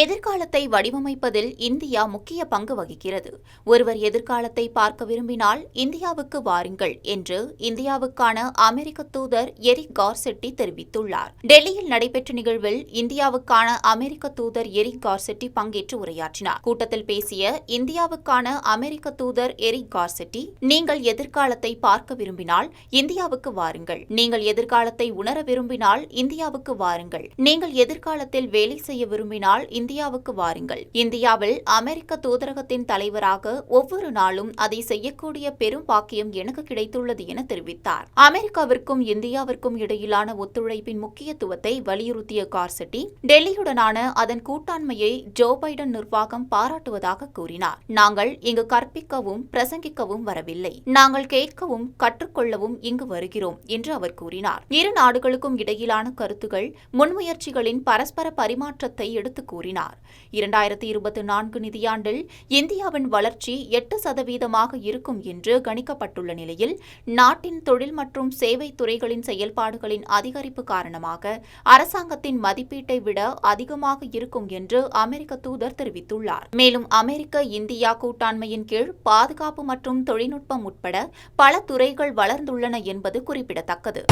எதிர்காலத்தை வடிவமைப்பதில் இந்தியா முக்கிய பங்கு வகிக்கிறது. ஒருவர் எதிர்காலத்தை பார்க்க விரும்பினால் இந்தியாவுக்கு வாருங்கள் என்று இந்தியாவுக்கான அமெரிக்க தூதர் எரிக் கார்செட்டி தெரிவித்துள்ளார். டெல்லியில் நடைபெற்ற நிகழ்வில் இந்தியாவுக்கான அமெரிக்க தூதர் எரிக் கார்செட்டி பங்கேற்று உரையாற்றினார். கூட்டத்தில் பேசிய இந்தியாவுக்கான அமெரிக்க தூதர் எரிக் கார்செட்டி, நீங்கள் எதிர்காலத்தை பார்க்க விரும்பினால் இந்தியாவுக்கு வாருங்கள். நீங்கள் எதிர்காலத்தை உணர விரும்பினால் இந்தியாவுக்கு வாருங்கள். நீங்கள் எதிர்காலத்தில் வேலை செய்ய விரும்பினால் இந்தியாவுக்கு வாருங்கள். இந்தியாவில் அமெரிக்க தூதரகத்தின் தலைவராக ஒவ்வொரு நாளும் அதை செய்யக்கூடிய பெரும் பாக்கியம் எனக்கு கிடைத்துள்ளது என தெரிவித்தார். அமெரிக்காவிற்கும் இந்தியாவிற்கும் இடையிலான ஒத்துழைப்பின் முக்கியத்துவத்தை வலியுறுத்திய கார்செட்டி, டெல்லியுடனான அதன் கூட்டாண்மையை ஜோ பைடன் நிர்வாகம் பாராட்டுவதாக கூறினார். நாங்கள் இங்கு கற்பிக்கவும் பிரசங்கிக்கவும் வரவில்லை, நாங்கள் கேட்கவும் கற்றுக்கொள்ளவும் இங்கு வருகிறோம் என்று அவர் கூறினார். இரு நாடுகளுக்கும் இடையிலான கருத்துகள், முன்முயற்சிகளின் பரஸ்பர பரிமாற்றத்தை எடுத்துக் கூறினார். 2024 நிதியாண்டில் இந்தியாவின் வளர்ச்சி 8% இருக்கும் என்று கணிக்கப்பட்டுள்ள நிலையில், நாட்டின் தொழில் மற்றும் சேவை துறைகளின் செயல்பாடுகளின் அதிகரிப்பு காரணமாக அரசாங்கத்தின் மதிப்பீட்டை விட அதிகமாக இருக்கும் என்று அமெரிக்க தூதர் தெரிவித்துள்ளார். மேலும் அமெரிக்க இந்தியா கூட்டாண்மையின் கீழ் பாதுகாப்பு மற்றும் தொழில்நுட்பம் உட்பட பல துறைகள் வளர்ந்துள்ளன என்பது குறிப்பிடத்தக்கது.